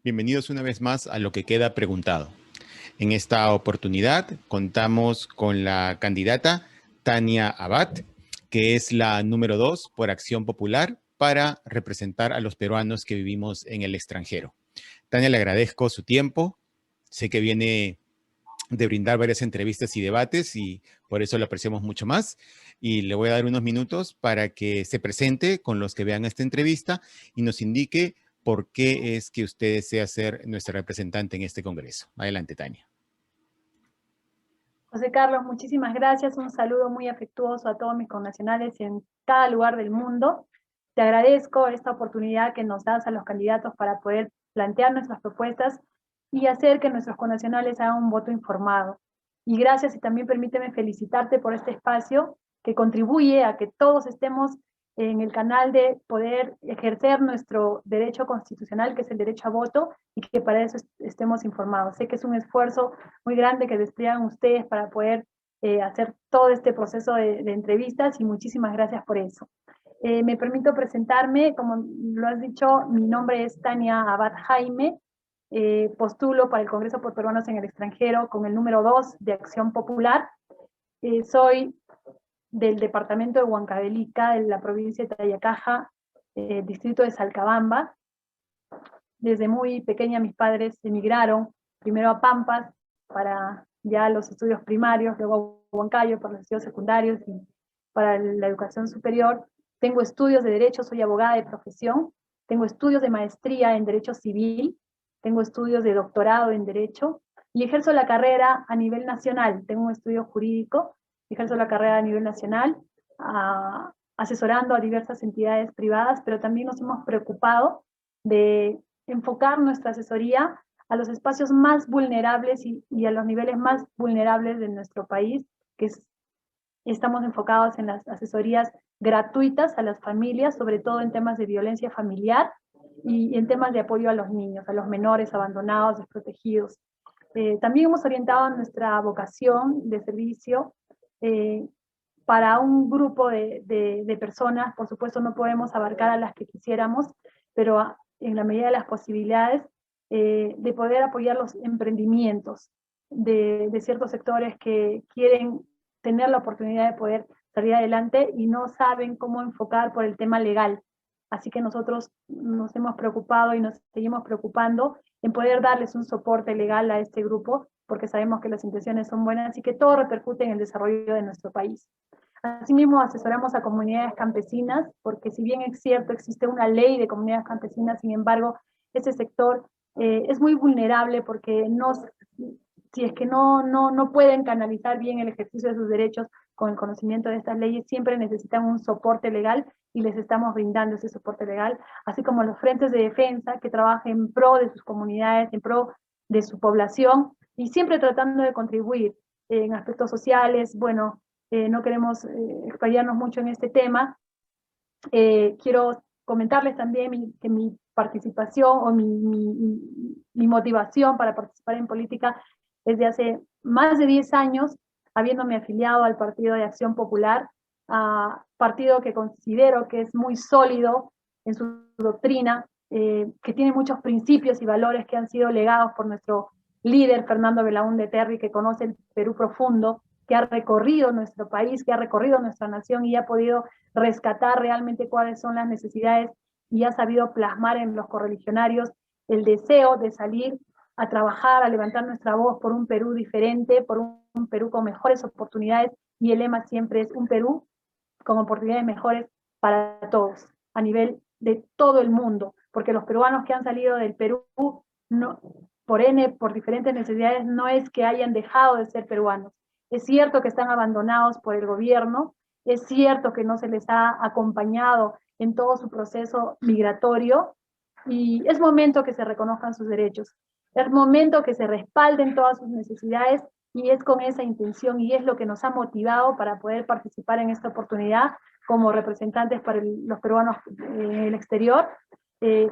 Bienvenidos una vez más a Lo que queda preguntado. En esta oportunidad contamos con la candidata Tania Abad, que es la número 2 por Acción Popular para representar a los peruanos que vivimos en el extranjero. Tania, le agradezco su tiempo. Sé que viene de brindar varias entrevistas y debates y por eso lo apreciamos mucho más. Y le voy a dar unos minutos para que se presente con los que vean esta entrevista y nos indique por qué es que usted desea ser nuestra representante en este congreso. Adelante, Tania. José Carlos, muchísimas gracias. Un saludo muy afectuoso a todos mis connacionales en cada lugar del mundo. Te agradezco esta oportunidad que nos das a los candidatos para poder plantear nuestras propuestas y hacer que nuestros connacionales hagan un voto informado. Y gracias, y también permíteme felicitarte por este espacio que contribuye a que todos estemos en el canal de poder ejercer nuestro derecho constitucional, que es el derecho a voto, y que para eso estemos informados. Sé que es un esfuerzo muy grande que despliegan ustedes para poder hacer todo este proceso de entrevistas, y muchísimas gracias por eso. Me permito presentarme, como lo has dicho, mi nombre es Tania Abad Jaime, postulo para el Congreso por Peruanos en el Extranjero con el número 2 de Acción Popular. Soy del departamento de Huancavelica, en la provincia de Tayacaja, distrito de Salcabamba. Desde muy pequeña mis padres emigraron, primero a Pampas para ya los estudios primarios, luego a Huancayo para los estudios secundarios y para la educación superior. Tengo estudios de Derecho, soy abogada de profesión, tengo estudios de maestría en Derecho Civil, tengo estudios de doctorado en Derecho y ejerzo la carrera a nivel nacional. Tengo un estudio jurídico, ejerzo la carrera a nivel nacional, asesorando a diversas entidades privadas, pero también nos hemos preocupado de enfocar nuestra asesoría a los espacios más vulnerables y a los niveles más vulnerables de nuestro país, que estamos enfocados en las asesorías gratuitas a las familias, sobre todo en temas de violencia familiar y en temas de apoyo a los niños, a los menores abandonados, desprotegidos. También hemos orientado nuestra vocación de servicio para un grupo de personas. Por supuesto no podemos abarcar a las que quisiéramos, pero en la medida de las posibilidades, de poder apoyar los emprendimientos de ciertos sectores que quieren tener la oportunidad de poder salir adelante y no saben cómo enfocar por el tema legal. Así que nosotros nos hemos preocupado y nos seguimos preocupando en poder darles un soporte legal a este grupo, porque sabemos que las intenciones son buenas y que todo repercute en el desarrollo de nuestro país. Asimismo, asesoramos a comunidades campesinas, porque si bien es cierto, existe una ley de comunidades campesinas, sin embargo, ese sector es muy vulnerable porque si es que no pueden canalizar bien el ejercicio de sus derechos con el conocimiento de estas leyes, siempre necesitan un soporte legal y les estamos brindando ese soporte legal, así como los frentes de defensa que trabajan en pro de sus comunidades, en pro de su población y siempre tratando de contribuir en aspectos sociales. Bueno, no queremos explayarnos mucho en este tema. Quiero comentarles también que mi participación o mi motivación para participar en política es de hace más de 10 años, habiéndome afiliado al Partido de Acción Popular, partido que considero que es muy sólido en su doctrina, que tiene muchos principios y valores que han sido legados por nuestro líder Fernando Belaúnde Terry, que conoce el Perú profundo, que ha recorrido nuestro país, que ha recorrido nuestra nación y ha podido rescatar realmente cuáles son las necesidades y ha sabido plasmar en los correligionarios el deseo de salir a trabajar, a levantar nuestra voz por un Perú diferente, por un Perú con mejores oportunidades, y el lema siempre es un Perú con oportunidades mejores para todos, a nivel de todo el mundo, porque los peruanos que han salido del Perú, no, por diferentes necesidades, no es que hayan dejado de ser peruanos. Es cierto que están abandonados por el gobierno, es cierto que no se les ha acompañado en todo su proceso migratorio, y es momento que se reconozcan sus derechos, es momento que se respalden todas sus necesidades, y es con esa intención y es lo que nos ha motivado para poder participar en esta oportunidad como representantes para los peruanos en el exterior.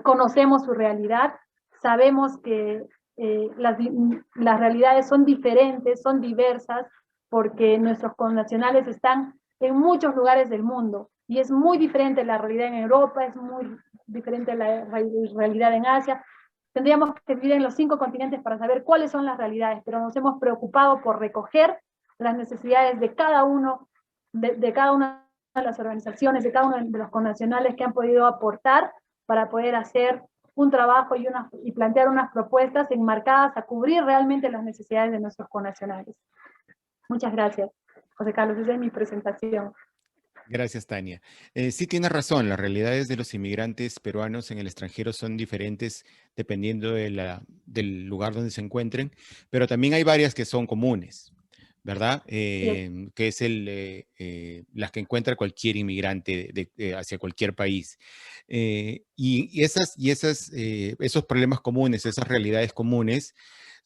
Conocemos su realidad, sabemos que las realidades son diferentes, son diversas, porque nuestros connacionales están en muchos lugares del mundo, y es muy diferente la realidad en Europa, es muy diferente la realidad en Asia, tendríamos que vivir en los 5 continentes para saber cuáles son las realidades, pero nos hemos preocupado por recoger las necesidades de cada uno, de cada una de las organizaciones, de cada uno de los connacionales que han podido aportar para poder hacer un trabajo y plantear unas propuestas enmarcadas a cubrir realmente las necesidades de nuestros connacionales. Muchas gracias, José Carlos, esa es mi presentación. Gracias, Tania. Sí tienes razón, las realidades de los inmigrantes peruanos en el extranjero son diferentes dependiendo del lugar donde se encuentren, pero también hay varias que son comunes, ¿verdad? Sí. Que es las que encuentra cualquier inmigrante hacia cualquier país. Esos problemas comunes, esas realidades comunes,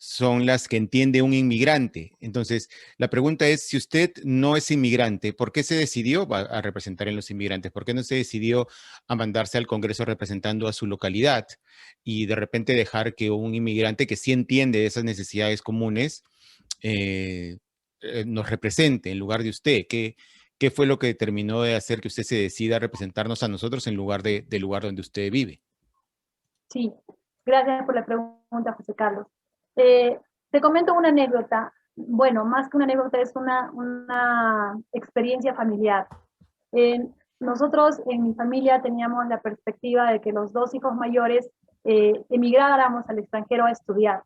son las que entiende un inmigrante. Entonces, la pregunta es, si usted no es inmigrante, ¿por qué se decidió a representar en los inmigrantes? ¿Por qué no se decidió a mandarse al Congreso representando a su localidad y de repente dejar que un inmigrante que sí entiende esas necesidades comunes nos represente en lugar de usted? ¿Qué fue lo que determinó de hacer que usted se decida a representarnos a nosotros en lugar del lugar donde usted vive? Sí, gracias por la pregunta, José Carlos. Te comento una anécdota. Bueno, más que una anécdota, es una experiencia familiar. Nosotros en mi familia teníamos la perspectiva de que los 2 hijos mayores emigráramos al extranjero a estudiar.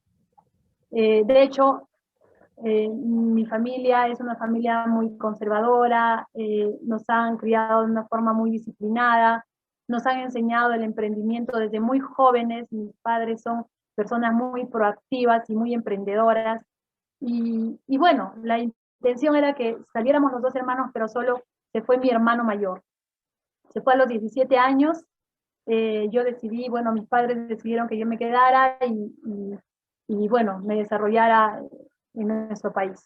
De hecho, mi familia es una familia muy conservadora, nos han criado de una forma muy disciplinada, nos han enseñado el emprendimiento desde muy jóvenes, mis padres son personas muy proactivas y muy emprendedoras, y bueno, la intención era que saliéramos los 2 hermanos, pero solo se fue mi hermano mayor. Se fue a los 17 años, yo decidí, bueno, mis padres decidieron que yo me quedara y bueno, me desarrollara en nuestro país.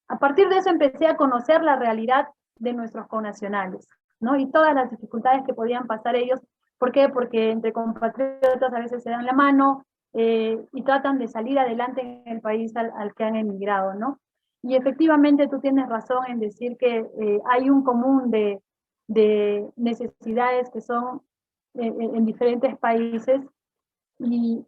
A partir de eso empecé a conocer la realidad de nuestros connacionales, ¿no? Y todas las dificultades que podían pasar ellos. ¿Por qué? Porque entre compatriotas a veces se dan la mano y tratan de salir adelante en el país al que han emigrado, ¿no? Y efectivamente tú tienes razón en decir que hay un común de necesidades que son en diferentes países y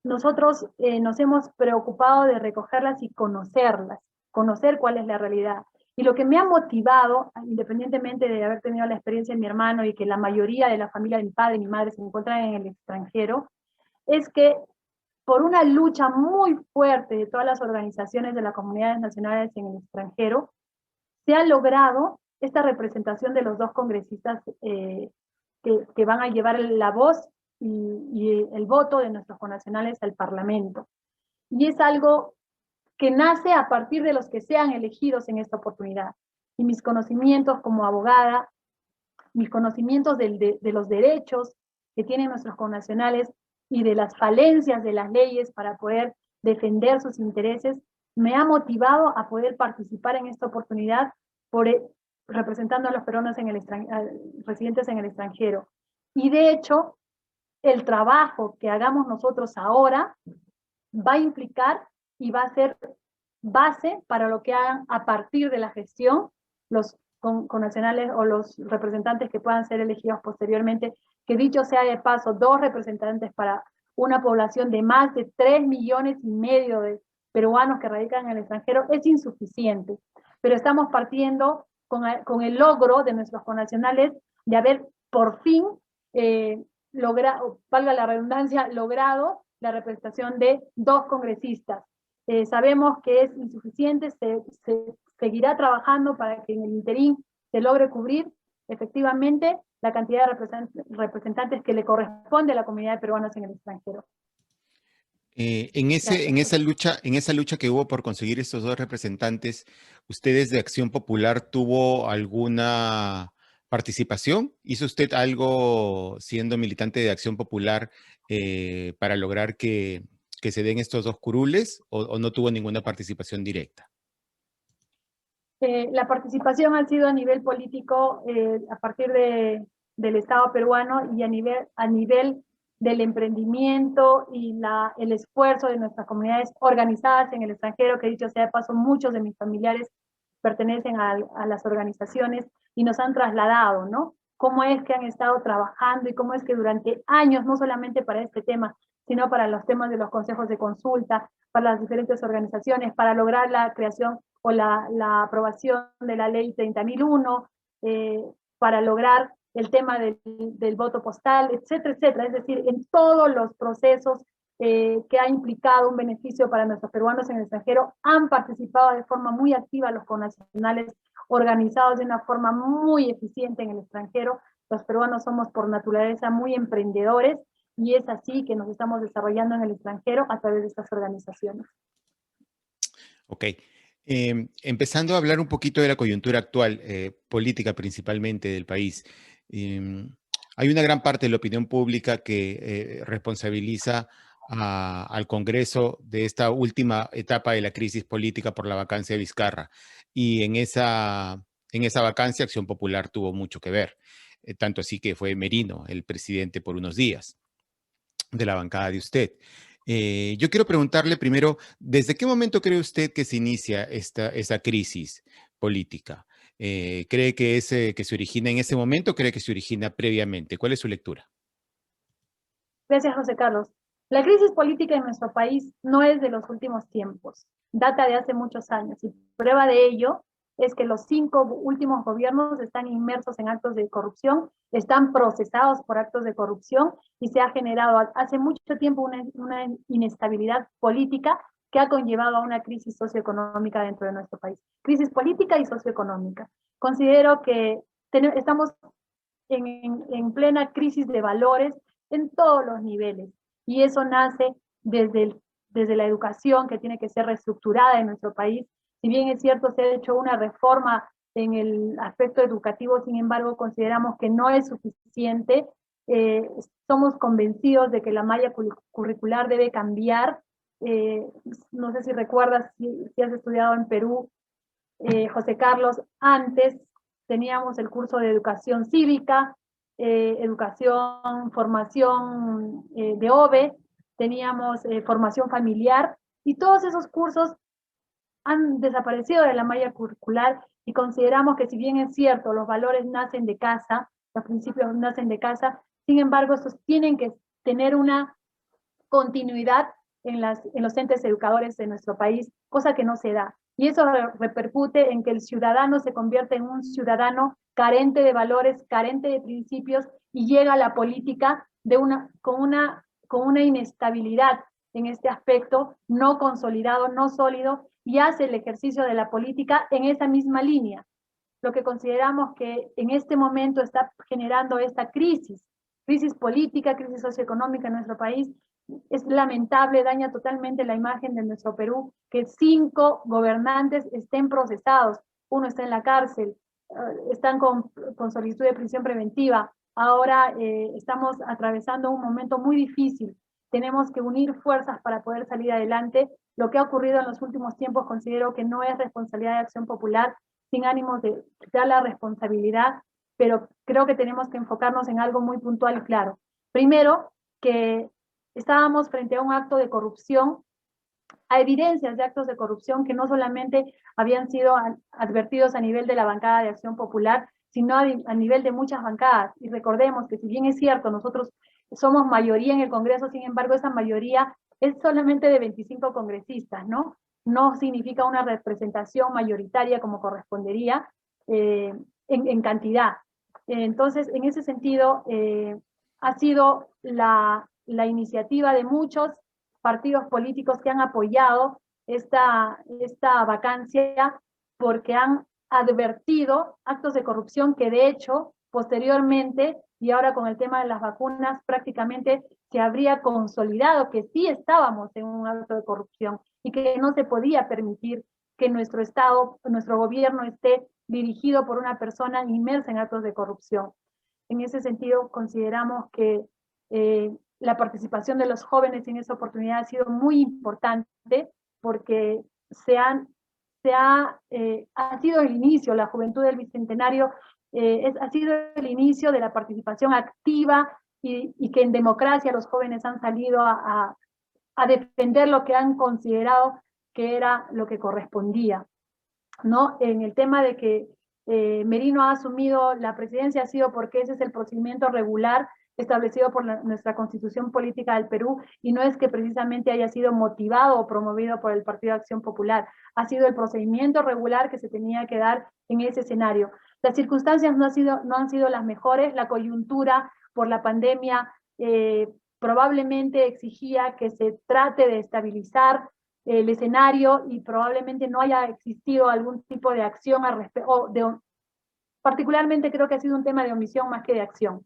nosotros nos hemos preocupado de recogerlas y conocerlas, conocer cuál es la realidad. Y lo que me ha motivado, independientemente de haber tenido la experiencia de mi hermano y que la mayoría de la familia de mi padre y mi madre se encuentran en el extranjero, es que por una lucha muy fuerte de todas las organizaciones de las comunidades nacionales en el extranjero, se ha logrado esta representación de los 2 congresistas que van a llevar la voz y el voto de nuestros connacionales al Parlamento. Y es algo que nace a partir de los que sean elegidos en esta oportunidad. Y mis conocimientos como abogada, mis conocimientos de los derechos que tienen nuestros connacionales y de las falencias de las leyes para poder defender sus intereses, me ha motivado a poder participar en esta oportunidad por, representando a los peruanos residentes en el extranjero. Y de hecho, el trabajo que hagamos nosotros ahora va a implicar y va a ser base para lo que hagan a partir de la gestión los connacionales o los representantes que puedan ser elegidos posteriormente, que dicho sea de paso, 2 representantes para una población de más de 3,5 millones de peruanos que radican en el extranjero es insuficiente, pero estamos partiendo con el logro de nuestros connacionales de haber por fin logrado, valga la redundancia, logrado la representación de 2 congresistas. Sabemos que es insuficiente, se seguirá trabajando para que en el interín se logre cubrir efectivamente la cantidad de representantes que le corresponde a la comunidad de peruanos en el extranjero. En esa lucha que hubo por conseguir estos 2 representantes, ¿ustedes de Acción Popular tuvo alguna participación? ¿Hizo usted algo siendo militante de Acción Popular para lograr que se den estos 2 curules o no tuvo ninguna participación directa? La participación ha sido a nivel político a partir del Estado peruano y a nivel del emprendimiento y el esfuerzo de nuestras comunidades organizadas en el extranjero, que dicho sea de paso, muchos de mis familiares pertenecen a las organizaciones y nos han trasladado, ¿no? cómo es que han estado trabajando y cómo es que durante años, no solamente para este tema, sino para los temas de los consejos de consulta, para las diferentes organizaciones, para lograr la creación o la aprobación de la ley 30.001, para lograr el tema del voto postal, etcétera, etcétera. Es decir, en todos los procesos que ha implicado un beneficio para nuestros peruanos en el extranjero, han participado de forma muy activa los connacionales organizados de una forma muy eficiente en el extranjero. Los peruanos somos por naturaleza muy emprendedores y es así que nos estamos desarrollando en el extranjero a través de estas organizaciones. Ok. Empezando a hablar un poquito de la coyuntura actual, política principalmente del país. Hay una gran parte de la opinión pública que responsabiliza al Congreso de esta última etapa de la crisis política por la vacancia de Vizcarra. Y en esa vacancia Acción Popular tuvo mucho que ver. Tanto así que fue Merino el presidente por unos días de la bancada de usted. Yo quiero preguntarle primero, ¿desde qué momento cree usted que se inicia esa crisis política? ¿Cree que se origina en ese momento o cree que se origina previamente? ¿Cuál es su lectura? Gracias, José Carlos. La crisis política en nuestro país no es de los últimos tiempos, data de hace muchos años, y prueba de ello es que los 5 últimos gobiernos están inmersos en actos de corrupción, están procesados por actos de corrupción, y se ha generado hace mucho tiempo una inestabilidad política que ha conllevado a una crisis socioeconómica dentro de nuestro país. Crisis política y socioeconómica. Considero que estamos en plena crisis de valores en todos los niveles. Y eso nace desde la educación, que tiene que ser reestructurada en nuestro país. Si bien es cierto, se ha hecho una reforma en el aspecto educativo, sin embargo, consideramos que no es suficiente. Somos convencidos de que la malla curricular debe cambiar. No sé si recuerdas, si has estudiado en Perú, José Carlos, antes teníamos el curso de educación cívica, educación, formación de OVE, teníamos formación familiar, y todos esos cursos han desaparecido de la malla curricular, y consideramos que, si bien es cierto, los valores nacen de casa, los principios nacen de casa, sin embargo, estos tienen que tener una continuidad en los entes educadores de nuestro país, cosa que no se da. Y eso repercute en que el ciudadano se convierte en un ciudadano carente de valores, carente de principios, y llega a la política con una inestabilidad en este aspecto, no consolidado, no sólido, y hace el ejercicio de la política en esa misma línea. Lo que consideramos que en este momento está generando esta crisis política, crisis socioeconómica en nuestro país, es lamentable, daña totalmente la imagen de nuestro Perú, que 5 gobernantes estén procesados. Uno está en la cárcel, están con solicitud de prisión preventiva. Ahora estamos atravesando un momento muy difícil. Tenemos que unir fuerzas para poder salir adelante. Lo que ha ocurrido en los últimos tiempos considero que no es responsabilidad de Acción Popular, sin ánimos de quitar la responsabilidad, pero creo que tenemos que enfocarnos en algo muy puntual y claro. Primero, que estábamos frente a un acto de corrupción, a evidencias de actos de corrupción que no solamente habían sido advertidos a nivel de la bancada de Acción Popular, sino a nivel de muchas bancadas. Y recordemos que, si bien es cierto, nosotros somos mayoría en el Congreso, sin embargo, esa mayoría es solamente de 25 congresistas, ¿no? No significa una representación mayoritaria como correspondería en cantidad. Entonces, en ese sentido, ha sido la iniciativa de muchos partidos políticos que han apoyado esta vacancia, porque han advertido actos de corrupción que, de hecho, posteriormente, y ahora con el tema de las vacunas, prácticamente se habría consolidado que sí estábamos en un acto de corrupción y que no se podía permitir que nuestro Estado, nuestro gobierno, esté dirigido por una persona inmersa en actos de corrupción. En ese sentido, consideramos que la participación de los jóvenes en esa oportunidad ha sido muy importante, porque ha sido el inicio, la Juventud del Bicentenario ha sido el inicio de la participación activa, y que en democracia los jóvenes han salido a defender lo que han considerado que era lo que correspondía, ¿no? En el tema de que Merino ha asumido la presidencia ha sido porque ese es el procedimiento regular establecido por nuestra Constitución Política del Perú, y no es que precisamente haya sido motivado o promovido por el Partido de Acción Popular, ha sido el procedimiento regular que se tenía que dar en ese escenario. Las circunstancias no han sido las mejores, la coyuntura por la pandemia probablemente exigía que se trate de estabilizar el escenario y probablemente no haya existido algún tipo de acción al respecto, particularmente creo que ha sido un tema de omisión más que de acción,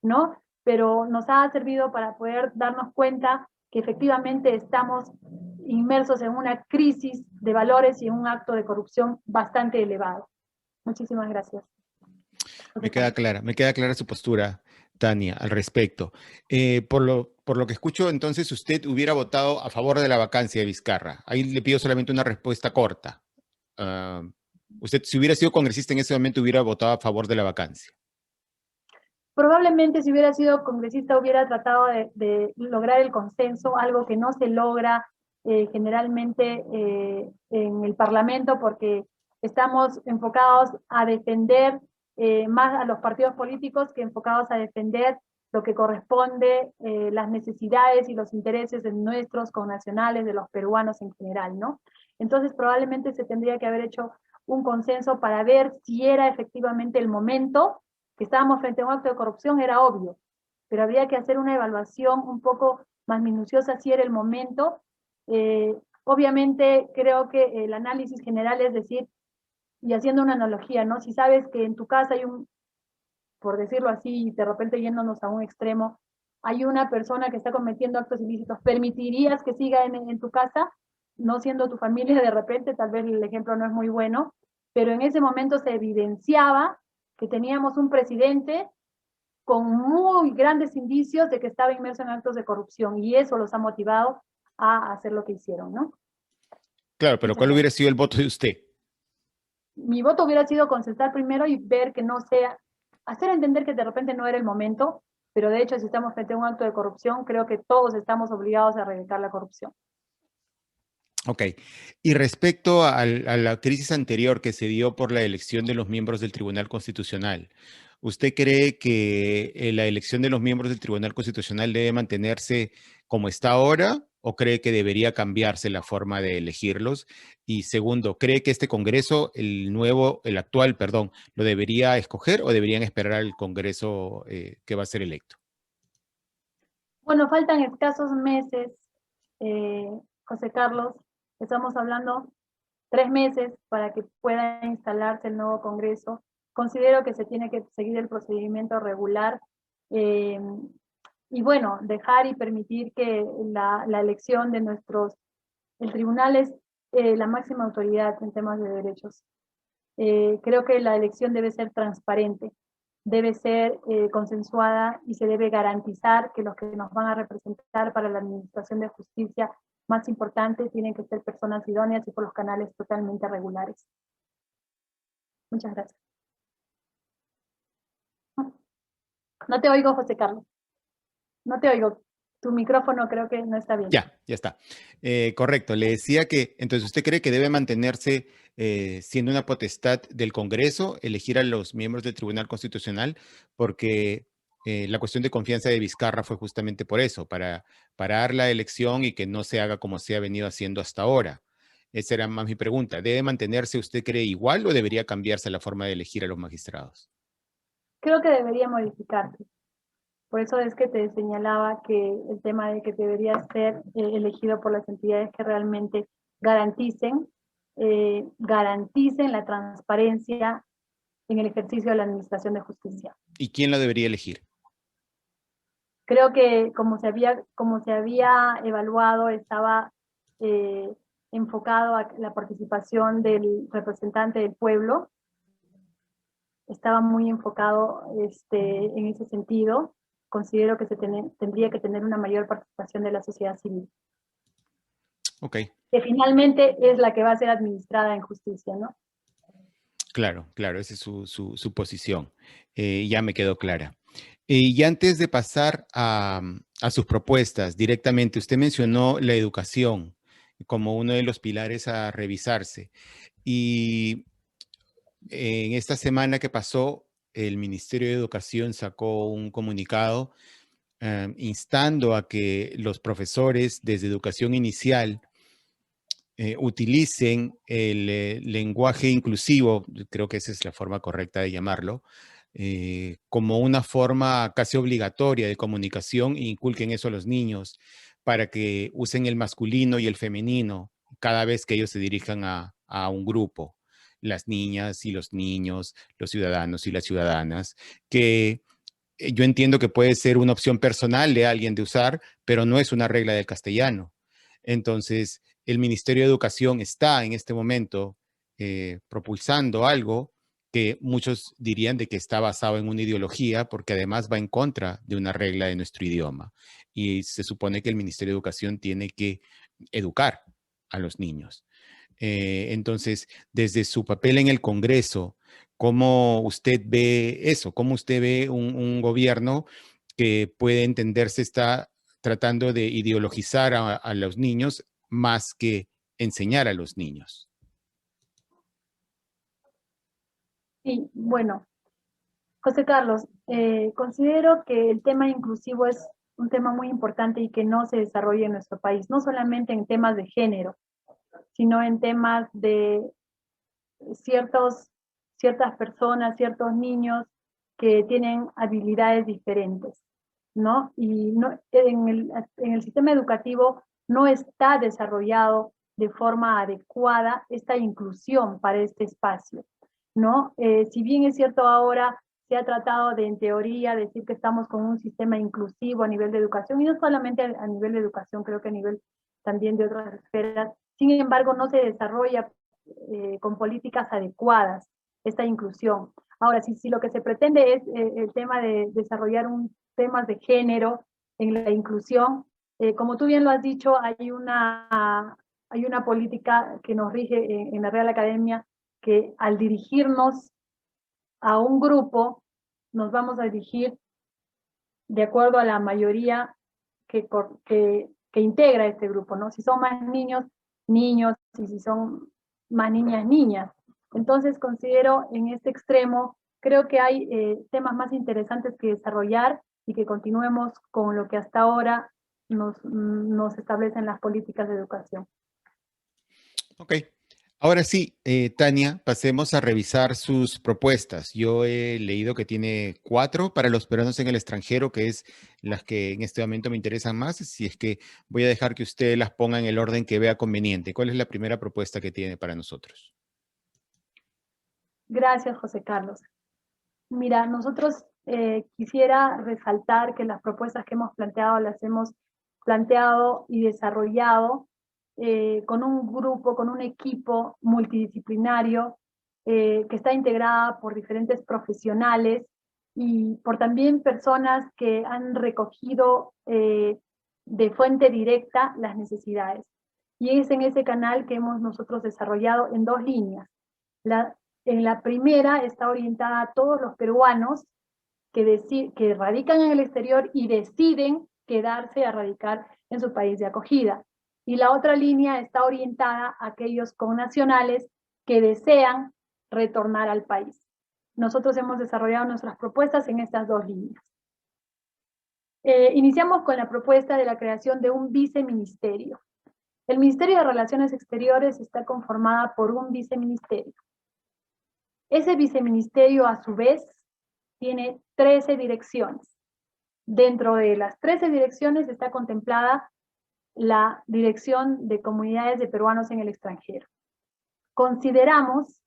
¿no? Pero nos ha servido para poder darnos cuenta que efectivamente estamos inmersos en una crisis de valores y en un acto de corrupción bastante elevado. Muchísimas gracias. Me queda clara su postura, Tania, al respecto. Por lo que escucho, entonces usted hubiera votado a favor de la vacancia de Vizcarra. Ahí le pido solamente una respuesta corta. Usted, si hubiera sido congresista en ese momento, hubiera votado a favor de la vacancia. Probablemente si hubiera sido congresista hubiera tratado de lograr el consenso, algo que no se logra generalmente en el Parlamento, porque estamos enfocados a defender más a los partidos políticos que enfocados a defender lo que corresponde, las necesidades y los intereses de nuestros connacionales, de los peruanos en general, ¿no? Entonces probablemente se tendría que haber hecho un consenso para ver si era efectivamente el momento. Que estábamos frente a un acto de corrupción era obvio, pero habría que hacer una evaluación un poco más minuciosa si era el momento. Obviamente creo que el análisis general es decir, y haciendo una analogía, ¿no? Si sabes que en tu casa hay por decirlo así, de repente yéndonos a un extremo, hay una persona que está cometiendo actos ilícitos, ¿permitirías que siga en tu casa? No siendo tu familia de repente, tal vez el ejemplo no es muy bueno, pero en ese momento se evidenciaba que teníamos un presidente con muy grandes indicios de que estaba inmerso en actos de corrupción, y eso los ha motivado a hacer lo que hicieron, ¿no? Claro, pero ¿cuál hubiera sido el voto de usted? Mi voto hubiera sido concertar primero y ver que no sea, hacer entender que de repente no era el momento, pero de hecho si estamos frente a un acto de corrupción, creo que todos estamos obligados a erradicar la corrupción. Ok. Y respecto a la crisis anterior que se dio por la elección de los miembros del Tribunal Constitucional, ¿usted cree que la elección de los miembros del Tribunal Constitucional debe mantenerse como está ahora o cree que debería cambiarse la forma de elegirlos? Y segundo, ¿cree que este Congreso, el actual, perdón, lo debería escoger o deberían esperar al Congreso que va a ser electo? Bueno, faltan escasos meses, José Carlos, estamos hablando 3 meses para que pueda instalarse el nuevo Congreso. Considero que se tiene que seguir el procedimiento regular y bueno, dejar y permitir que la elección de el tribunal es la máxima autoridad en temas de derechos. Creo que la elección debe ser transparente, debe ser consensuada y se debe garantizar que los que nos van a representar para la administración de justicia más importante tienen que ser personas idóneas y por los canales totalmente regulares. Muchas gracias. No te oigo, José Carlos. No te oigo. Tu micrófono creo que no está bien. Ya está. Correcto. Le decía que, entonces, ¿usted cree que debe mantenerse siendo una potestad del Congreso elegir a los miembros del Tribunal Constitucional? Porque la cuestión de confianza de Vizcarra fue justamente por eso, para parar la elección y que no se haga como se ha venido haciendo hasta ahora. Esa era más mi pregunta. ¿Debe mantenerse, usted cree, igual o debería cambiarse la forma de elegir a los magistrados? Creo que debería modificarse. Por eso es que te señalaba que el tema de que debería ser elegido por las entidades que realmente garanticen garanticen la transparencia en el ejercicio de la administración de justicia. ¿Y quién la debería elegir? Creo que como se había evaluado, estaba enfocado a la participación del representante del pueblo, estaba muy enfocado en ese sentido. Considero que tendría que tener una mayor participación de la sociedad civil. Ok. Que finalmente es la que va a ser administrada en justicia, ¿no? Claro, esa es su posición. Ya me quedó clara. Y antes de pasar a sus propuestas directamente, usted mencionó la educación como uno de los pilares a revisarse. Y En esta semana que pasó, el Ministerio de Educación sacó un comunicado instando a que los profesores desde educación inicial utilicen el lenguaje inclusivo, creo que esa es la forma correcta de llamarlo, como una forma casi obligatoria de comunicación e inculquen eso a los niños para que usen el masculino y el femenino cada vez que ellos se dirijan a un grupo, las niñas y los niños, los ciudadanos y las ciudadanas, que yo entiendo que puede ser una opción personal de alguien de usar, pero no es una regla del castellano. Entonces, el Ministerio de Educación está en este momento propulsando algo que muchos dirían de que está basado en una ideología, porque además va en contra de una regla de nuestro idioma. Y se supone que el Ministerio de Educación tiene que educar a los niños. Entonces, desde su papel en el Congreso, ¿cómo usted ve eso? ¿Cómo usted ve un gobierno que puede entenderse está tratando de ideologizar a los niños más que enseñar a los niños? Sí, bueno, José Carlos, considero que el tema inclusivo es un tema muy importante y que no se desarrolla en nuestro país, no solamente en temas de género, sino en temas de ciertas personas, ciertos niños que tienen habilidades diferentes, ¿no? Y no, en el sistema educativo no está desarrollado de forma adecuada esta inclusión para este espacio, ¿no? Si bien es cierto ahora se ha tratado de, en teoría, decir que estamos con un sistema inclusivo a nivel de educación, y no solamente a nivel de educación, creo que a nivel también de otras esferas, sin embargo no se desarrolla con políticas adecuadas esta inclusión. Ahora, si lo que se pretende es el tema de desarrollar temas de género en la inclusión, como tú bien lo has dicho, hay una política que nos rige en la Real Academia, que al dirigirnos a un grupo, nos vamos a dirigir de acuerdo a la mayoría que integra este grupo, ¿no? Si son más niños, niños, y si son más niñas, niñas. Entonces considero en este extremo, creo que hay temas más interesantes que desarrollar y que continuemos con lo que hasta ahora nos establecen las políticas de educación. Ok. Ahora sí, Tania, pasemos a revisar sus propuestas. Yo he leído que tiene 4 para los peruanos en el extranjero, que es las que en este momento me interesan más. Si es que voy a dejar que usted las ponga en el orden que vea conveniente. ¿Cuál es la primera propuesta que tiene para nosotros? Gracias, José Carlos. Mira, nosotros quisiera resaltar que las propuestas que hemos planteado las hemos planteado y desarrollado con un grupo, con un equipo multidisciplinario que está integrada por diferentes profesionales y por también personas que han recogido de fuente directa las necesidades. Y es en ese canal que hemos nosotros desarrollado en 2 líneas. En la primera está orientada a todos los peruanos que radican en el exterior y deciden quedarse a radicar en su país de acogida. Y la otra línea está orientada a aquellos connacionales que desean retornar al país. Nosotros hemos desarrollado nuestras propuestas en estas 2 líneas. Iniciamos con la propuesta de la creación de un viceministerio. El Ministerio de Relaciones Exteriores está conformada por un viceministerio. Ese viceministerio, a su vez, tiene 13 direcciones. Dentro de las 13 direcciones está contemplada la Dirección de Comunidades de Peruanos en el Extranjero. Consideramos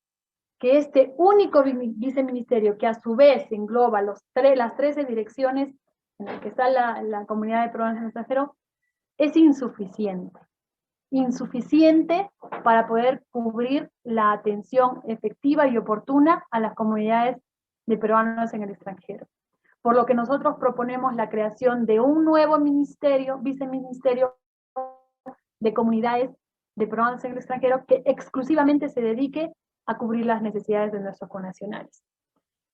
que este único viceministerio, que a su vez engloba las 13 direcciones en las que está la Comunidad de Peruanos en el Extranjero, es insuficiente. Insuficiente para poder cubrir la atención efectiva y oportuna a las comunidades de peruanos en el extranjero. Por lo que nosotros proponemos la creación de un nuevo ministerio, viceministerio de comunidades de peruanos en el extranjero, que exclusivamente se dedique a cubrir las necesidades de nuestros connacionales.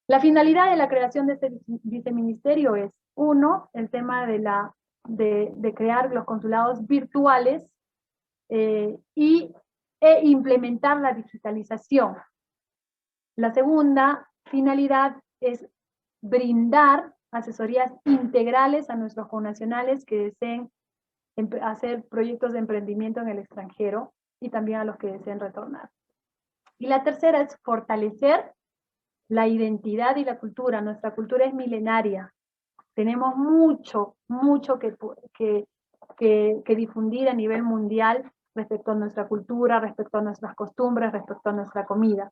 La finalidad de la creación de este viceministerio es, 1, el tema de crear los consulados virtuales e implementar la digitalización. La segunda finalidad es brindar asesorías integrales a nuestros connacionales que deseen hacer proyectos de emprendimiento en el extranjero y también a los que deseen retornar. Y la tercera es fortalecer la identidad y la cultura. Nuestra cultura es milenaria. Tenemos mucho que difundir a nivel mundial respecto a nuestra cultura, respecto a nuestras costumbres, respecto a nuestra comida.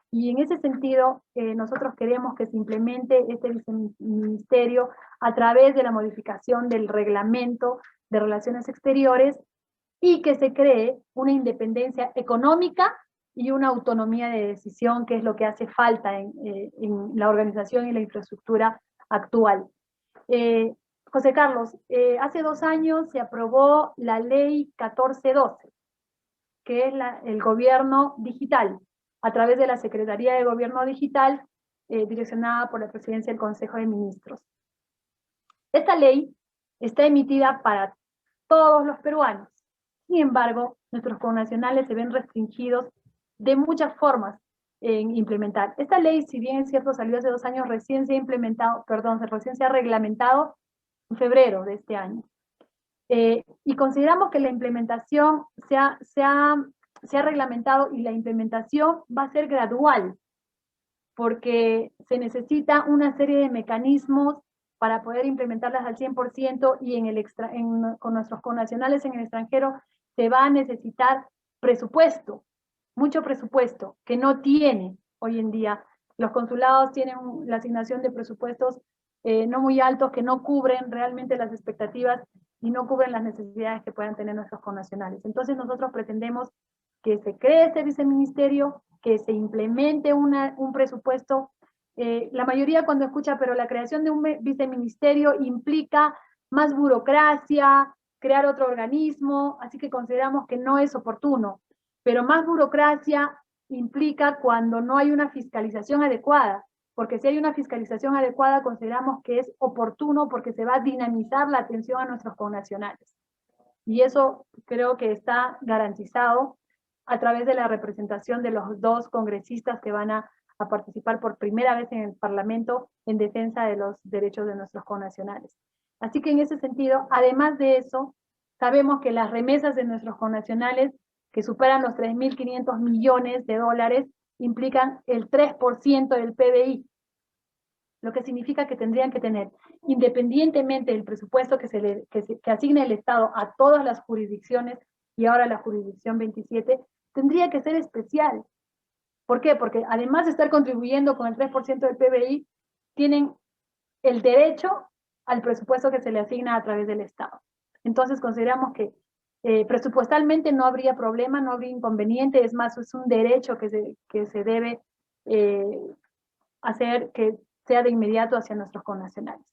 Y en ese sentido, nosotros queremos que se implemente este viceministerio a través de la modificación del reglamento de relaciones exteriores y que se cree una independencia económica y una autonomía de decisión, que es lo que hace falta en la organización y la infraestructura actual. José Carlos, hace 2 años se aprobó la ley 1412, que es el gobierno digital, a través de la Secretaría de Gobierno Digital, direccionada por la Presidencia del Consejo de Ministros. Esta ley está emitida para todos los peruanos. Sin embargo, nuestros connacionales se ven restringidos de muchas formas en implementar. Esta ley, si bien es cierto, salió hace 2 años, recién se ha reglamentado en febrero de este año. Y consideramos que la implementación se ha reglamentado y la implementación va a ser gradual, porque se necesita una serie de mecanismos para poder implementarlas al 100% y con nuestros connacionales en el extranjero se va a necesitar presupuesto, mucho presupuesto, que no tiene hoy en día. Los consulados tienen la asignación de presupuestos no muy altos, que no cubren realmente las expectativas y no cubren las necesidades que puedan tener nuestros connacionales. Entonces nosotros pretendemos que se cree este viceministerio, que se implemente un presupuesto. La mayoría cuando escucha, pero la creación de un viceministerio implica más burocracia, crear otro organismo, así que consideramos que no es oportuno. Pero más burocracia implica cuando no hay una fiscalización adecuada, porque si hay una fiscalización adecuada consideramos que es oportuno porque se va a dinamizar la atención a nuestros connacionales. Y eso creo que está garantizado a través de la representación de los 2 congresistas que van a participar por primera vez en el Parlamento en defensa de los derechos de nuestros connacionales. Así que en ese sentido, además de eso, sabemos que las remesas de nuestros connacionales, que superan los 3.500 millones de dólares, implican el 3% del PBI, lo que significa que tendrían que tener, independientemente del presupuesto que asigne el Estado a todas las jurisdicciones, y ahora la jurisdicción 27, tendría que ser especial. ¿Por qué? Porque además de estar contribuyendo con el 3% del PBI, tienen el derecho al presupuesto que se le asigna a través del Estado. Entonces consideramos que presupuestalmente no habría problema, no habría inconveniente, es más, es un derecho que se debe hacer que sea de inmediato hacia nuestros connacionales.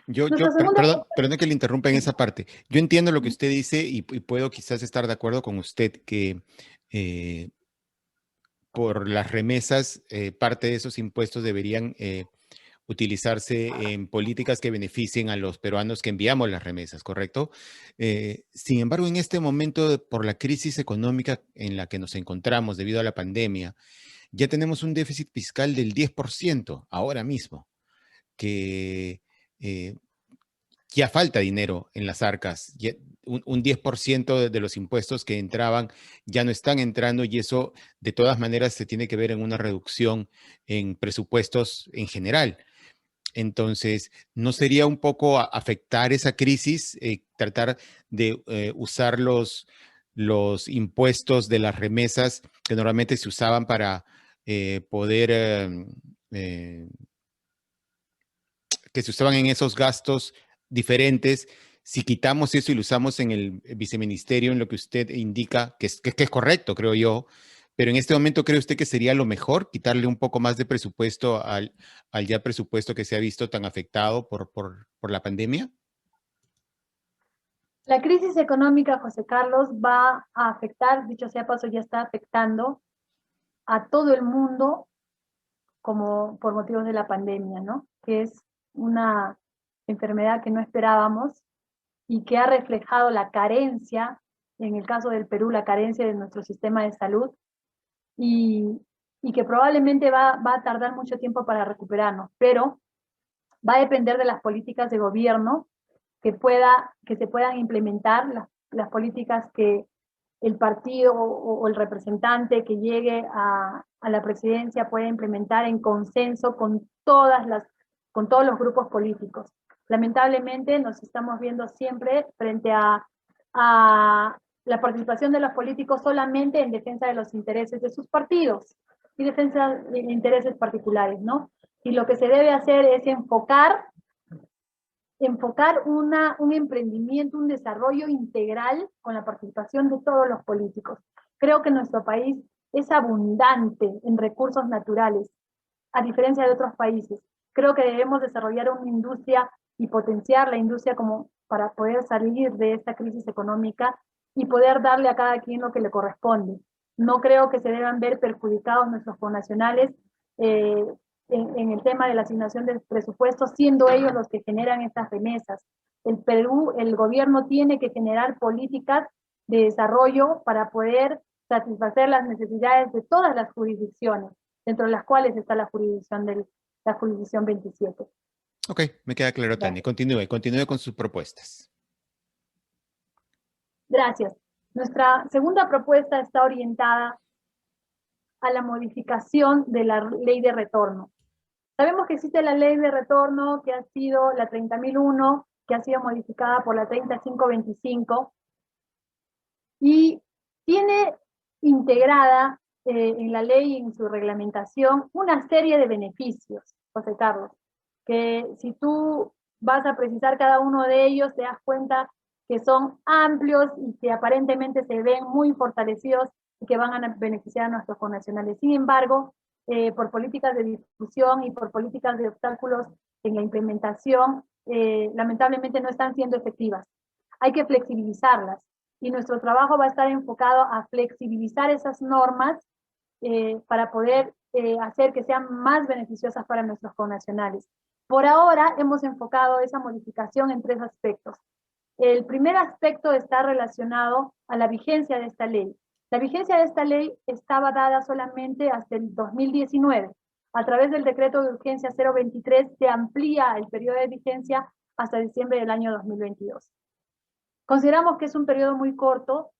Perdón que le interrumpa en esa parte. Yo entiendo lo que usted dice y puedo quizás estar de acuerdo con usted que por las remesas, parte de esos impuestos deberían utilizarse en políticas que beneficien a los peruanos que enviamos las remesas, ¿correcto? Sin embargo, en este momento, por la crisis económica en la que nos encontramos debido a la pandemia, ya tenemos un déficit fiscal del 10% ahora mismo, que ya falta dinero en las arcas. Un 10% de los impuestos que entraban ya no están entrando y eso de todas maneras se tiene que ver en una reducción en presupuestos en general. Entonces, ¿no sería un poco afectar esa crisis, tratar de usar los impuestos de las remesas que normalmente se usaban para poder, que se usaban en esos gastos diferentes? Si quitamos eso y lo usamos en el viceministerio, en lo que usted indica, que es correcto, creo yo, pero en este momento, ¿cree usted que sería lo mejor quitarle un poco más de presupuesto al ya presupuesto que se ha visto tan afectado por la pandemia? La crisis económica, José Carlos, va a afectar, dicho sea paso, ya está afectando a todo el mundo como por motivos de la pandemia, ¿no? Que es una enfermedad que no esperábamos y que ha reflejado la carencia, en el caso del Perú, la carencia de nuestro sistema de salud, y y que probablemente va a tardar mucho tiempo para recuperarnos, pero va a depender de las políticas de gobierno que se puedan implementar, las políticas que el partido o el representante que llegue a la presidencia pueda implementar en consenso con con todos los grupos políticos. Lamentablemente nos estamos viendo siempre frente a la participación de los políticos solamente en defensa de los intereses de sus partidos y defensa de intereses particulares, ¿no? Y lo que se debe hacer es enfocar un emprendimiento, un desarrollo integral con la participación de todos los políticos. Creo que nuestro país es abundante en recursos naturales, a diferencia de otros países. Creo que debemos desarrollar una industria y potenciar la industria como para poder salir de esta crisis económica y poder darle a cada quien lo que le corresponde. No creo que se deban ver perjudicados nuestros connacionales en el tema de la asignación del presupuesto, siendo ellos los que generan estas remesas. El Perú, el gobierno tiene que generar políticas de desarrollo para poder satisfacer las necesidades de todas las jurisdicciones, dentro de las cuales está la jurisdicción 27. Ok, me queda claro, Tania. Continúe con sus propuestas. Gracias. Nuestra segunda propuesta está orientada a la modificación de la ley de retorno. Sabemos que existe la ley de retorno que ha sido la 30.001, que ha sido modificada por la 3525, y tiene integrada en la ley y en su reglamentación una serie de beneficios, José Carlos, que si tú vas a precisar cada uno de ellos, te das cuenta que son amplios y que aparentemente se ven muy fortalecidos y que van a beneficiar a nuestros connacionales. Sin embargo, por políticas de difusión y por políticas de obstáculos en la implementación, lamentablemente no están siendo efectivas. Hay que flexibilizarlas y nuestro trabajo va a estar enfocado a flexibilizar esas normas para poder hacer que sean más beneficiosas para nuestros connacionales. Por ahora hemos enfocado esa modificación en 3 aspectos. El primer aspecto está relacionado a la vigencia de esta ley. La vigencia de esta ley estaba dada solamente hasta el 2019. A través del decreto de urgencia 023 se amplía el periodo de vigencia hasta diciembre del año 2022. Consideramos que es un periodo muy corto,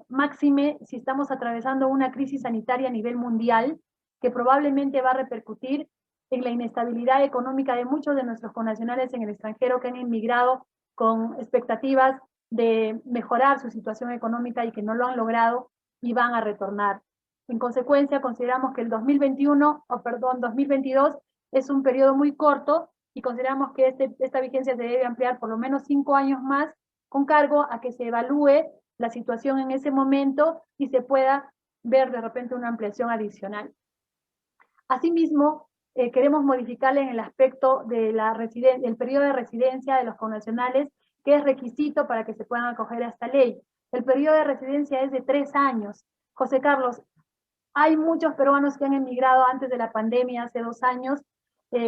máxime si estamos atravesando una crisis sanitaria a nivel mundial que probablemente va a repercutir en la inestabilidad económica de muchos de nuestros connacionales en el extranjero que han emigrado con expectativas de mejorar su situación económica y que no lo han logrado y van a retornar. En consecuencia, consideramos que el 2022 es un periodo muy corto y consideramos que esta vigencia se debe ampliar por lo menos 5 años más, con cargo a que se evalúe la situación en ese momento y se pueda ver de repente una ampliación adicional. Asimismo, queremos modificarle en el aspecto de del periodo de residencia de los connacionales, que es requisito para que se puedan acoger a esta ley. El periodo de residencia es de 3 años. José Carlos, hay muchos peruanos que han emigrado antes de la pandemia, hace 2 años,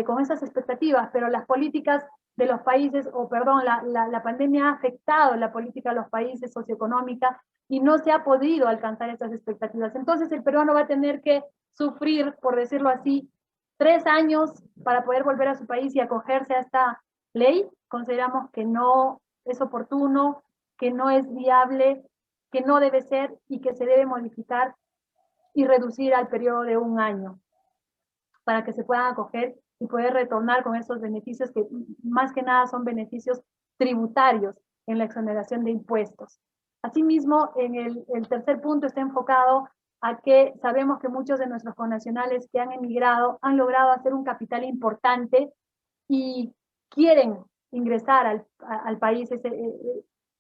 con esas expectativas, pero las políticas de los países, la pandemia ha afectado la política de los países socioeconómica y no se ha podido alcanzar esas expectativas. Entonces el peruano va a tener que sufrir, por decirlo así, 3 años para poder volver a su país y acogerse a esta ley. Consideramos que no es oportuno, que no es viable, que no debe ser y que se debe modificar y reducir al periodo de 1 año para que se puedan acoger y poder retornar con esos beneficios que más que nada son beneficios tributarios en la exoneración de impuestos. Asimismo, en el tercer punto está enfocado a que sabemos que muchos de nuestros connacionales que han emigrado han logrado hacer un capital importante y quieren ingresar al país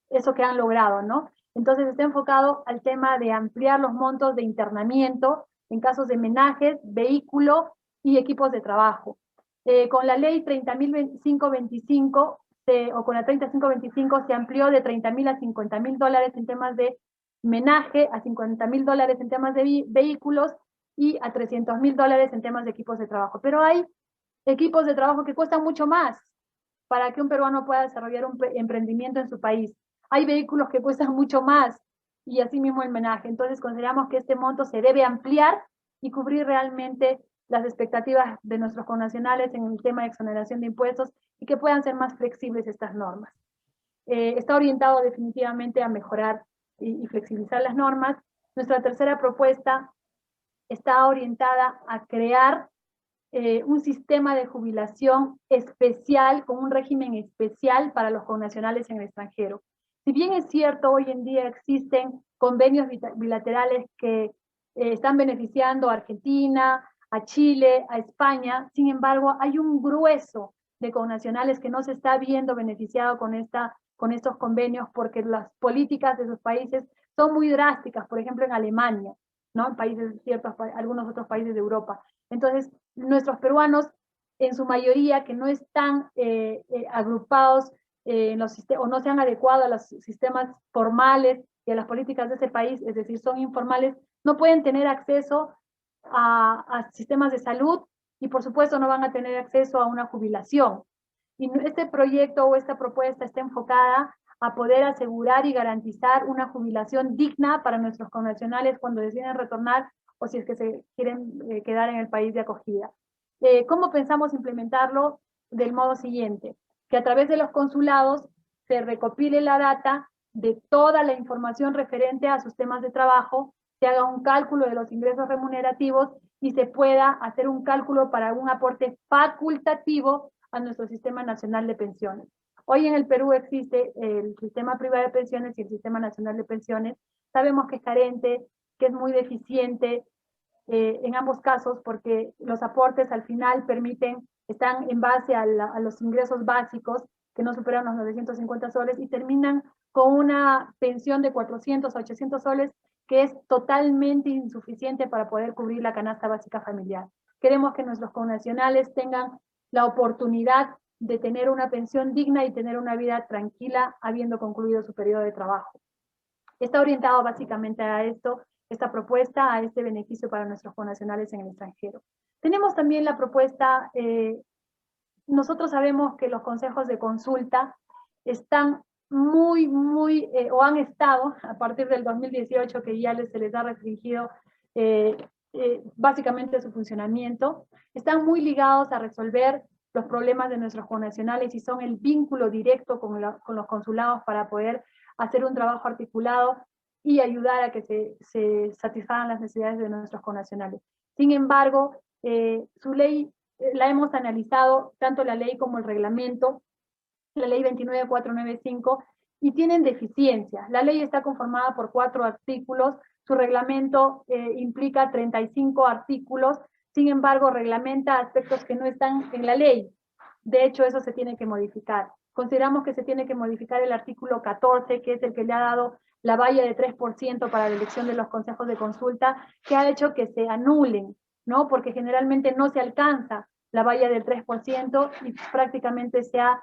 eso que han logrado, ¿no? Entonces está enfocado al tema de ampliar los montos de internamiento en casos de menajes, vehículo y equipos de trabajo. Con la ley 30.525 o con la 3525 se amplió de 30.000 a 50.000 dólares en temas de menaje, a 50.000 dólares en temas de vehículos y a 300.000 dólares en temas de equipos de trabajo. Pero hay equipos de trabajo que cuestan mucho más para que un peruano pueda desarrollar un emprendimiento en su país. Hay vehículos que cuestan mucho más y así mismo el menaje. Entonces consideramos que este monto se debe ampliar y cubrir realmente las expectativas de nuestros connacionales en el tema de exoneración de impuestos y que puedan ser más flexibles estas normas. Está orientado definitivamente a mejorar y flexibilizar las normas. Nuestra tercera propuesta está orientada a crear un sistema de jubilación especial, con un régimen especial para los connacionales en el extranjero. Si bien es cierto, hoy en día existen convenios bilaterales que están beneficiando a Argentina, a Chile, a España, sin embargo, hay un grueso de connacionales que no se está viendo beneficiado con estos convenios porque las políticas de sus países son muy drásticas, por ejemplo en Alemania, ¿no? En países ciertos, algunos otros países de Europa. Entonces, nuestros peruanos, en su mayoría, que no están agrupados en los sistemas, o no se han adecuado a los sistemas formales y a las políticas de ese país, es decir, son informales, no pueden tener acceso a sistemas de salud y por supuesto no van a tener acceso a una jubilación. Y este proyecto o esta propuesta está enfocada a poder asegurar y garantizar una jubilación digna para nuestros connacionales cuando deciden retornar o si es que se quieren quedar en el país de acogida. ¿Cómo pensamos implementarlo? Del modo siguiente, que a través de los consulados se recopile la data de toda la información referente a sus temas de trabajo, se haga un cálculo de los ingresos remunerativos y se pueda hacer un cálculo para un aporte facultativo a nuestro Sistema Nacional de Pensiones. Hoy en el Perú existe el Sistema Privado de Pensiones y el Sistema Nacional de Pensiones. Sabemos que es carente, que es muy deficiente en ambos casos, porque los aportes al final están en base a los ingresos básicos, que no superan los 950 soles, y terminan con una pensión de 400 a 800 soles, que es totalmente insuficiente para poder cubrir la canasta básica familiar. Queremos que nuestros connacionales tengan la oportunidad de tener una pensión digna y tener una vida tranquila habiendo concluido su periodo de trabajo. Está orientado básicamente a esto, esta propuesta, a este beneficio para nuestros connacionales en el extranjero. Tenemos también la propuesta, nosotros sabemos que los consejos de consulta están o han estado, a partir del 2018, que ya se les ha restringido básicamente su funcionamiento, están muy ligados a resolver los problemas de nuestros connacionales y son el vínculo directo con los consulados para poder hacer un trabajo articulado y ayudar a que se satisfagan las necesidades de nuestros connacionales. Sin embargo, su ley la hemos analizado, tanto la ley como el reglamento, la ley 29495, y tienen deficiencias. La ley está conformada por 4 artículos, su reglamento implica 35 artículos, sin embargo reglamenta aspectos que no están en la ley. De hecho, eso se tiene que modificar. Consideramos que se tiene que modificar el artículo 14, que es el que le ha dado la valla de 3% para la elección de los consejos de consulta, que ha hecho que se anulen, ¿no? Porque generalmente no se alcanza la valla del 3% y prácticamente se ha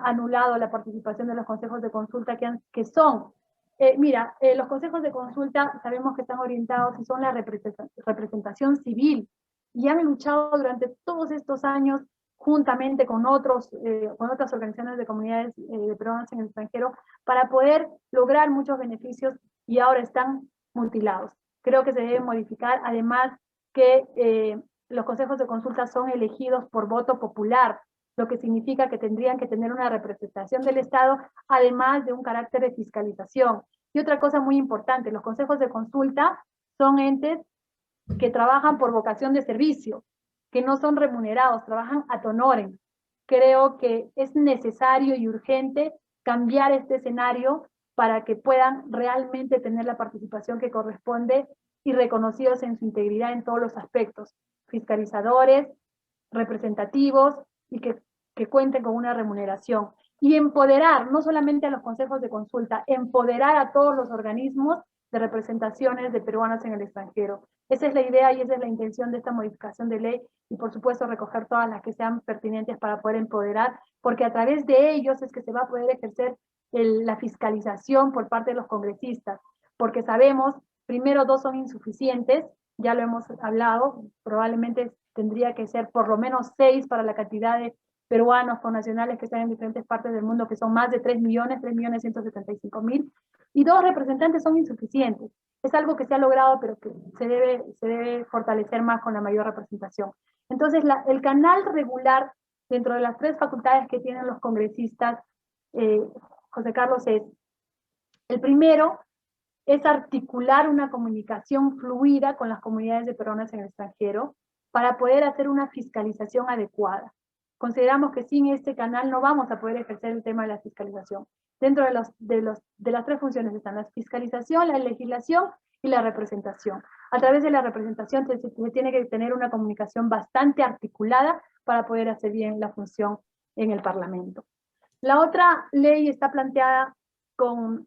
anulado la participación de los consejos de consulta que son, los consejos de consulta sabemos que están orientados y son la representación civil y han luchado durante todos estos años juntamente con otras organizaciones de comunidades de peruanos en el extranjero para poder lograr muchos beneficios y ahora están mutilados. Creo que se debe modificar, además que los consejos de consulta son elegidos por voto popular, lo que significa que tendrían que tener una representación del Estado, además de un carácter de fiscalización. Y otra cosa muy importante, los consejos de consulta son entes que trabajan por vocación de servicio, que no son remunerados, trabajan ad honorem. Creo que es necesario y urgente cambiar este escenario para que puedan realmente tener la participación que corresponde y reconocidos en su integridad en todos los aspectos, fiscalizadores, representativos y que cuenten con una remuneración. Y empoderar, no solamente a los consejos de consulta, empoderar a todos los organismos de representaciones de peruanos en el extranjero. Esa es la idea y esa es la intención de esta modificación de ley y por supuesto recoger todas las que sean pertinentes para poder empoderar, porque a través de ellos es que se va a poder ejercer la fiscalización por parte de los congresistas, porque sabemos, primero 2 son insuficientes, ya lo hemos hablado, probablemente tendría que ser por lo menos 6 para la cantidad de peruanos connacionales que están en diferentes partes del mundo, que son más de 3.175.000, y 2 representantes son insuficientes. Es algo que se ha logrado, pero que se debe fortalecer más con la mayor representación. Entonces, el canal regular dentro de las 3 facultades que tienen los congresistas, José Carlos, es el primero, es articular una comunicación fluida con las comunidades de peruanos en el extranjero para poder hacer una fiscalización adecuada. Consideramos que sin este canal no vamos a poder ejercer el tema de la fiscalización. Dentro de las 3 funciones están la fiscalización, la legislación y la representación. A través de la representación se tiene que tener una comunicación bastante articulada para poder hacer bien la función en el Parlamento. La otra ley está planteada con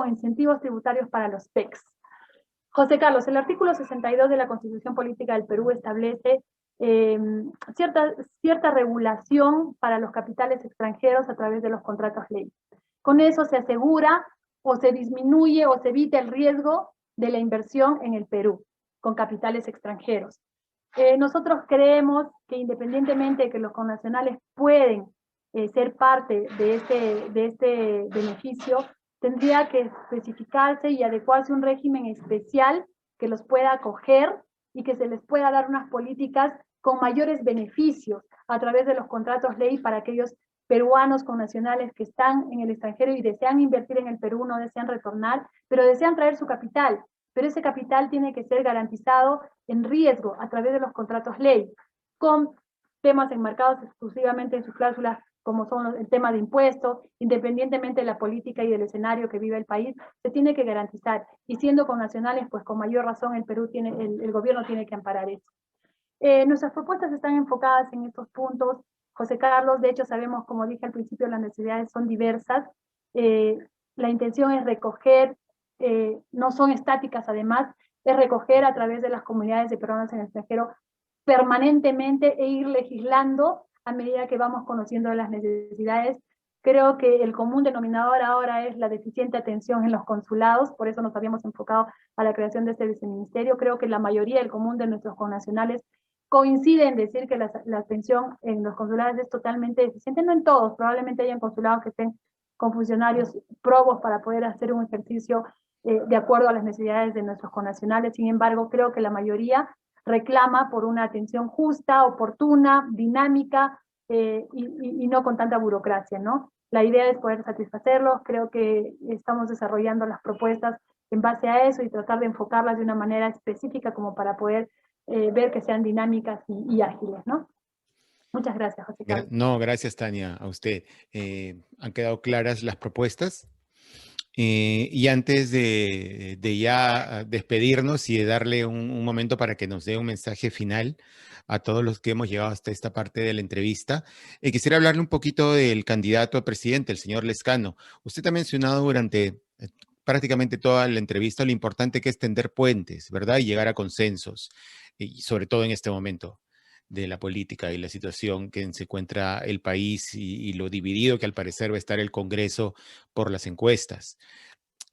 incentivos tributarios para los PECs. José Carlos, el artículo 62 de la Constitución Política del Perú establece cierta regulación para los capitales extranjeros a través de los contratos ley. Con eso se asegura o se disminuye o se evita el riesgo de la inversión en el Perú con capitales extranjeros. Nosotros creemos que independientemente de que los connacionales pueden ser parte de este beneficio, tendría que especificarse y adecuarse un régimen especial que los pueda acoger y que se les pueda dar unas políticas con mayores beneficios a través de los contratos ley para aquellos peruanos connacionales que están en el extranjero y desean invertir en el Perú, no desean retornar, pero desean traer su capital. Pero ese capital tiene que ser garantizado en riesgo a través de los contratos ley, con temas enmarcados exclusivamente en sus cláusulas, como son el tema de impuestos, independientemente de la política y del escenario que vive el país, se tiene que garantizar. Y siendo connacionales, pues con mayor razón el gobierno tiene que amparar eso. Nuestras propuestas están enfocadas en estos puntos. José Carlos, de hecho sabemos, como dije al principio, las necesidades son diversas. La intención es recoger, no son estáticas además, es recoger a través de las comunidades de peruanos en el extranjero permanentemente e ir legislando a medida que vamos conociendo las necesidades. Creo que el común denominador ahora es la deficiente atención en los consulados, por eso nos habíamos enfocado a la creación de este viceministerio. Creo que la mayoría, el común de nuestros connacionales, coincide en decir que la atención en los consulados es totalmente deficiente, no en todos, probablemente hayan consulados que estén con funcionarios probos para poder hacer un ejercicio de acuerdo a las necesidades de nuestros connacionales. Sin embargo, creo que la mayoría reclama por una atención justa, oportuna, dinámica y no con tanta burocracia, ¿no? La idea es poder satisfacerlos. Creo que estamos desarrollando las propuestas en base a eso y tratar de enfocarlas de una manera específica como para poder ver que sean dinámicas y ágiles, ¿no? Muchas gracias, José Carlos. No, gracias, Tania, a usted. Han quedado claras las propuestas. Y antes de ya despedirnos y de darle un momento para que nos dé un mensaje final a todos los que hemos llegado hasta esta parte de la entrevista, quisiera hablarle un poquito del candidato a presidente, el señor Lezcano. Usted ha mencionado durante prácticamente toda la entrevista lo importante que es tender puentes, ¿verdad? Y llegar a consensos, y sobre todo en este momento de la política y la situación que se encuentra el país y lo dividido que al parecer va a estar el Congreso por las encuestas.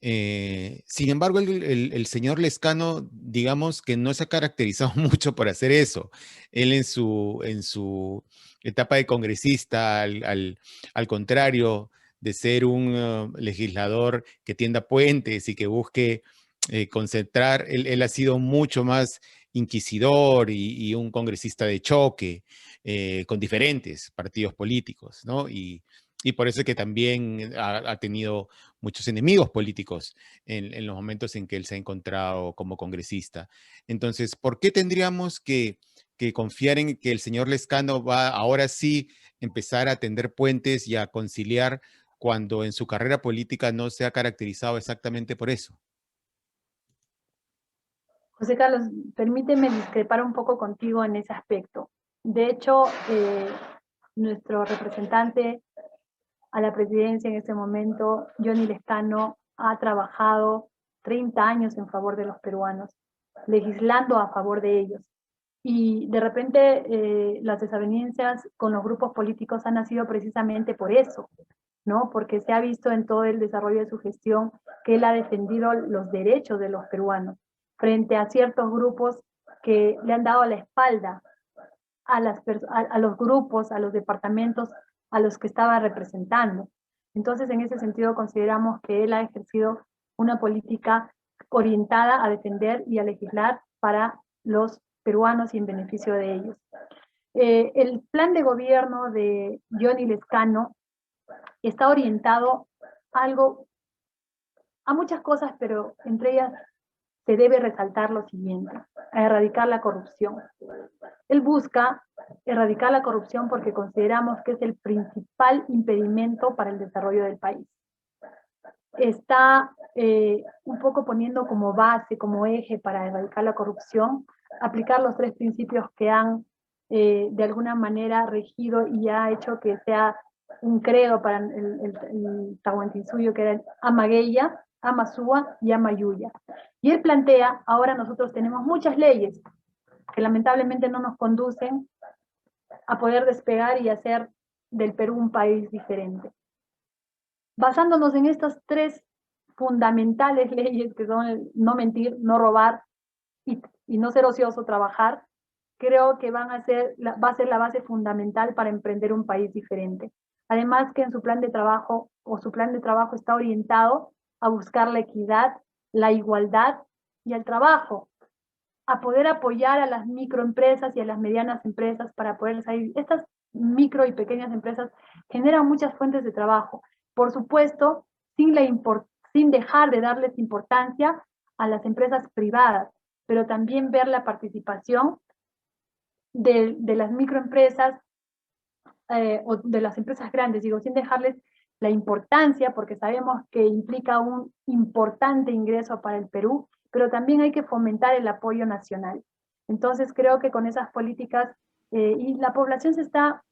Sin embargo, el señor Lezcano, digamos que no se ha caracterizado mucho por hacer eso. Él en su etapa de congresista, al contrario de ser un legislador que tienda puentes y que busque concentrar, él ha sido mucho más inquisidor y un congresista de choque con diferentes partidos políticos, ¿no? Y por eso es que también ha tenido muchos enemigos políticos en los momentos en que él se ha encontrado como congresista. Entonces, ¿por qué tendríamos que confiar en que el señor Lezcano va ahora sí empezar a tender puentes y a conciliar cuando en su carrera política no se ha caracterizado exactamente por eso? José Carlos, permíteme discrepar un poco contigo en ese aspecto. De hecho, nuestro representante a la presidencia en ese momento, Johnny Lezcano, ha trabajado 30 años en favor de los peruanos, legislando a favor de ellos. Y de repente las desavenencias con los grupos políticos han nacido precisamente por eso, ¿no? Porque se ha visto en todo el desarrollo de su gestión que él ha defendido los derechos de los peruanos frente a ciertos grupos que le han dado la espalda a los grupos, a los departamentos a los que estaba representando. Entonces, en ese sentido, consideramos que él ha ejercido una política orientada a defender y a legislar para los peruanos y en beneficio de ellos. El plan de gobierno de Johnny Lezcano está orientado a muchas cosas, pero entre ellas se debe resaltar lo siguiente: a erradicar la corrupción. Él busca erradicar la corrupción porque consideramos que es el principal impedimento para el desarrollo del país. Está un poco poniendo como base, como eje para erradicar la corrupción, aplicar los 3 principios que han de alguna manera regido y ha hecho que sea un credo para el Tahuantinsuyo, que era Amagueya, Amasúa y Amayuya. Y él plantea, ahora nosotros tenemos muchas leyes que lamentablemente no nos conducen a poder despegar y hacer del Perú un país diferente. Basándonos en estas 3 fundamentales leyes, que son el no mentir, no robar y no ser ocioso, trabajar, creo que va a ser la base fundamental para emprender un país diferente. Además que en su plan de trabajo está orientado a buscar la equidad, la igualdad y el trabajo, a poder apoyar a las microempresas y a las medianas empresas para poder salir. Estas micro y pequeñas empresas generan muchas fuentes de trabajo. Por supuesto, sin dejar de darles importancia a las empresas privadas, pero también ver la participación de las microempresas o de las empresas grandes, digo, sin dejarles la importancia, porque sabemos que implica un importante ingreso para el Perú, pero también hay que fomentar el apoyo nacional. Entonces creo que con esas políticas, y la población se está,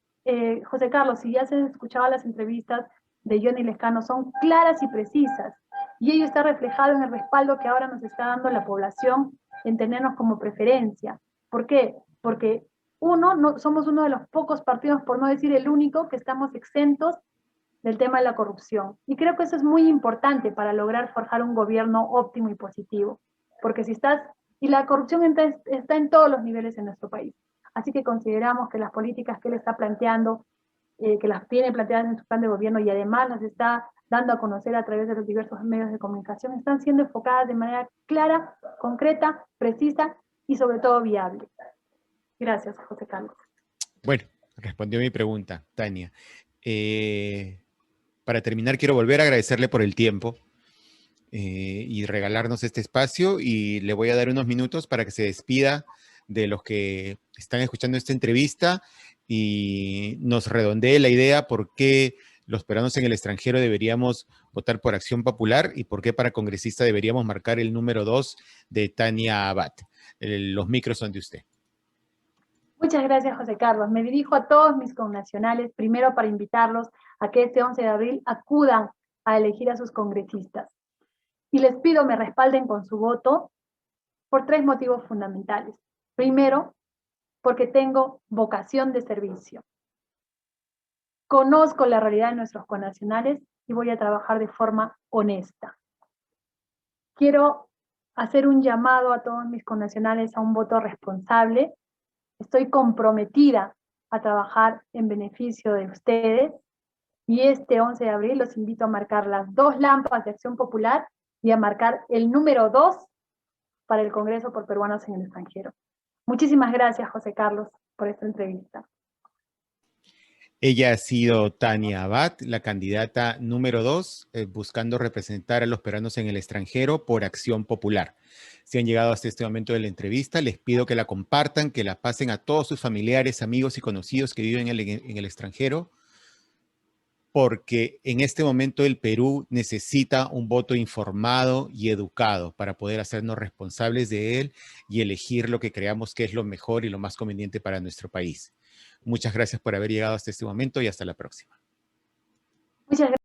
José Carlos, si ya se escuchaba las entrevistas de Johnny Lezcano, son claras y precisas, y ello está reflejado en el respaldo que ahora nos está dando la población en tenernos como preferencia. ¿Por qué? Porque somos uno de los pocos partidos, por no decir el único, que estamos exentos del tema de la corrupción. Y creo que eso es muy importante para lograr forjar un gobierno óptimo y positivo. Porque y la corrupción está en todos los niveles en nuestro país. Así que consideramos que las políticas que él está planteando, que las tiene planteadas en su plan de gobierno y además las está dando a conocer a través de los diversos medios de comunicación, están siendo enfocadas de manera clara, concreta, precisa y sobre todo viable. Gracias, José Carlos. Bueno, respondió mi pregunta, Tania. Para terminar, quiero volver a agradecerle por el tiempo y regalarnos este espacio, y le voy a dar unos minutos para que se despida de los que están escuchando esta entrevista y nos redondee la idea por qué los peruanos en el extranjero deberíamos votar por Acción Popular y por qué para congresista deberíamos marcar el número 2 de Tania Abad. Los micros son de usted. Muchas gracias, José Carlos. Me dirijo a todos mis connacionales, primero para invitarlos a que este 11 de abril acudan a elegir a sus congresistas. Y les pido me respalden con su voto por 3 motivos fundamentales. Primero, porque tengo vocación de servicio. Conozco la realidad de nuestros connacionales y voy a trabajar de forma honesta. Quiero hacer un llamado a todos mis connacionales a un voto responsable. Estoy comprometida a trabajar en beneficio de ustedes y este 11 de abril los invito a marcar las 2 lámparas de Acción Popular y a marcar el número 2 para el Congreso por Peruanos en el Extranjero. Muchísimas gracias, José Carlos, por esta entrevista. Ella ha sido Tania Abad, la candidata número 2, buscando representar a los peruanos en el extranjero por Acción Popular. Si han llegado hasta este momento de la entrevista, les pido que la compartan, que la pasen a todos sus familiares, amigos y conocidos que viven en el extranjero, porque en este momento el Perú necesita un voto informado y educado para poder hacernos responsables de él y elegir lo que creamos que es lo mejor y lo más conveniente para nuestro país. Muchas gracias por haber llegado hasta este momento y hasta la próxima. Muchas gracias.